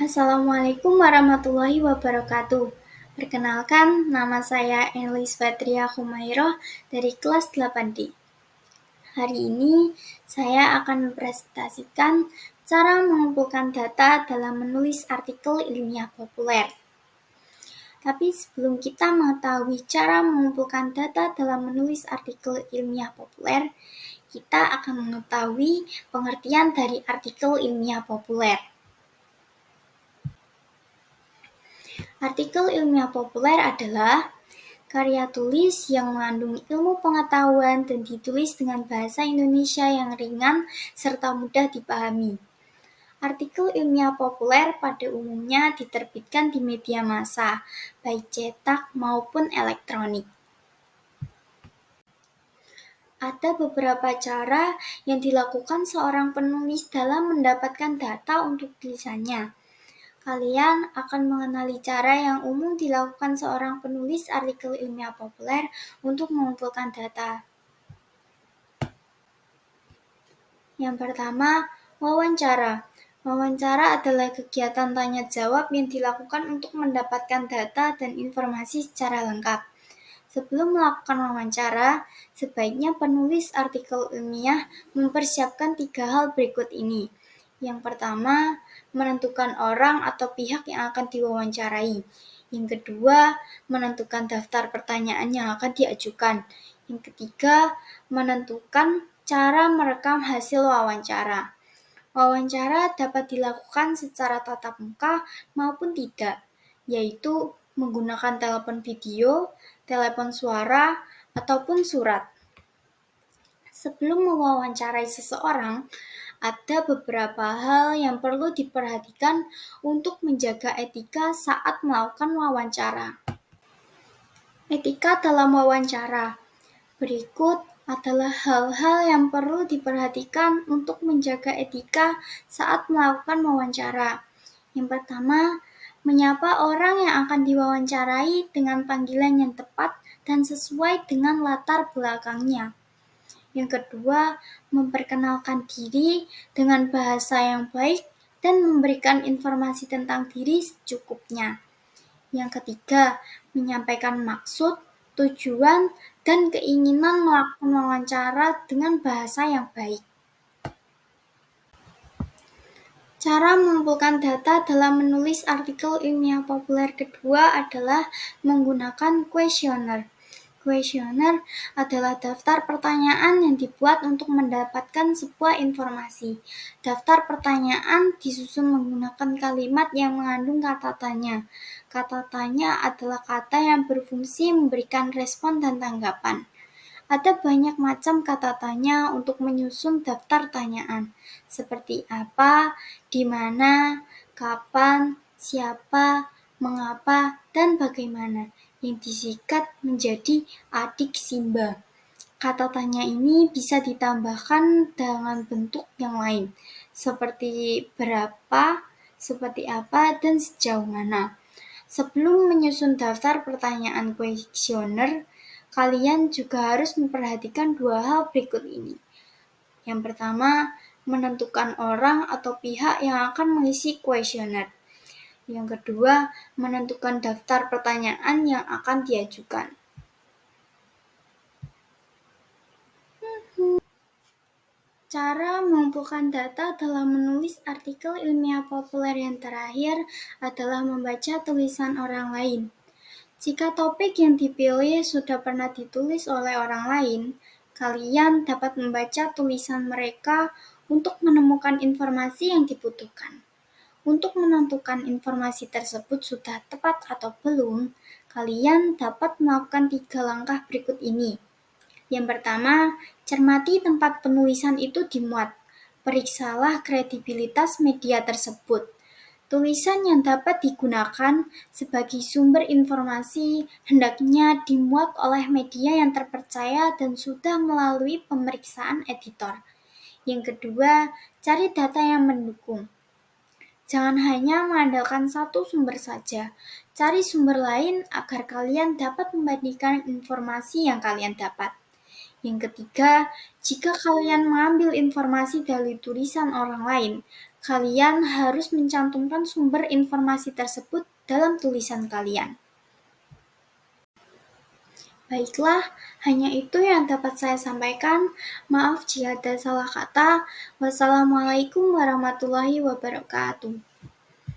Assalamualaikum warahmatullahi wabarakatuh. Perkenalkan, nama saya Elis Fatria Humayroh dari kelas 8D. Hari ini saya akan mempresentasikan cara mengumpulkan data dalam menulis artikel ilmiah populer. Tapi sebelum kita mengetahui cara mengumpulkan data dalam menulis artikel ilmiah populer, kita akan mengetahui pengertian dari artikel ilmiah populer. Artikel ilmiah populer adalah karya tulis yang mengandung ilmu pengetahuan dan ditulis dengan bahasa Indonesia yang ringan serta mudah dipahami. Artikel ilmiah populer pada umumnya diterbitkan di media massa, baik cetak maupun elektronik. Ada beberapa cara yang dilakukan seorang penulis dalam mendapatkan data untuk tulisannya. Kalian akan mengenali cara yang umum dilakukan seorang penulis artikel ilmiah populer untuk mengumpulkan data. Yang pertama, wawancara. Wawancara adalah kegiatan tanya-jawab yang dilakukan untuk mendapatkan data dan informasi secara lengkap. Sebelum melakukan wawancara, sebaiknya penulis artikel ilmiah mempersiapkan 3 hal berikut ini. Yang pertama, menentukan orang atau pihak yang akan diwawancarai. Yang kedua, menentukan daftar pertanyaan yang akan diajukan. Yang ketiga, menentukan cara merekam hasil wawancara. Wawancara dapat dilakukan secara tatap muka maupun tidak, yaitu menggunakan telepon video, telepon suara, ataupun surat. Sebelum mewawancarai seseorang, ada beberapa hal yang perlu diperhatikan untuk menjaga etika saat melakukan wawancara. Etika dalam wawancara. Berikut adalah hal-hal yang perlu diperhatikan untuk menjaga etika saat melakukan wawancara. Yang pertama, menyapa orang yang akan diwawancarai dengan panggilan yang tepat dan sesuai dengan latar belakangnya. Yang kedua, memperkenalkan diri dengan bahasa yang baik dan memberikan informasi tentang diri secukupnya. Yang ketiga, menyampaikan maksud, tujuan, dan keinginan melakukan wawancara dengan bahasa yang baik. Cara mengumpulkan data dalam menulis artikel ilmiah populer kedua adalah menggunakan kuesioner. Kuesioner adalah daftar pertanyaan yang dibuat untuk mendapatkan sebuah informasi. Daftar pertanyaan disusun menggunakan kalimat yang mengandung kata tanya. Kata tanya adalah kata yang berfungsi memberikan respon dan tanggapan. Ada banyak macam kata tanya untuk menyusun daftar tanyaan, seperti apa, di mana, kapan, siapa, mengapa, dan bagaimana, yang disingkat menjadi adik Simba. Kata tanya ini bisa ditambahkan dengan bentuk yang lain, seperti berapa, seperti apa, dan sejauh mana. Sebelum menyusun daftar pertanyaan kuesioner, kalian juga harus memperhatikan 2 hal berikut ini. Yang pertama, menentukan orang atau pihak yang akan mengisi kuesioner. Yang kedua, menentukan daftar pertanyaan yang akan diajukan. Cara mengumpulkan data dalam menulis artikel ilmiah populer yang terakhir adalah membaca tulisan orang lain. Jika topik yang dipilih sudah pernah ditulis oleh orang lain, kalian dapat membaca tulisan mereka untuk menemukan informasi yang dibutuhkan. Untuk menentukan informasi tersebut sudah tepat atau belum, kalian dapat melakukan 3 langkah berikut ini. Yang pertama, cermati tempat penulisan itu dimuat. Periksalah kredibilitas media tersebut. Tulisan yang dapat digunakan sebagai sumber informasi hendaknya dimuat oleh media yang terpercaya dan sudah melalui pemeriksaan editor. Yang kedua, cari data yang mendukung. Jangan hanya mengandalkan satu sumber saja. Cari sumber lain agar kalian dapat membandingkan informasi yang kalian dapat. Yang ketiga, jika kalian mengambil informasi dari tulisan orang lain, kalian harus mencantumkan sumber informasi tersebut dalam tulisan kalian. Baiklah, hanya itu yang dapat saya sampaikan. Maaf jika ada salah kata. Wassalamualaikum warahmatullahi wabarakatuh.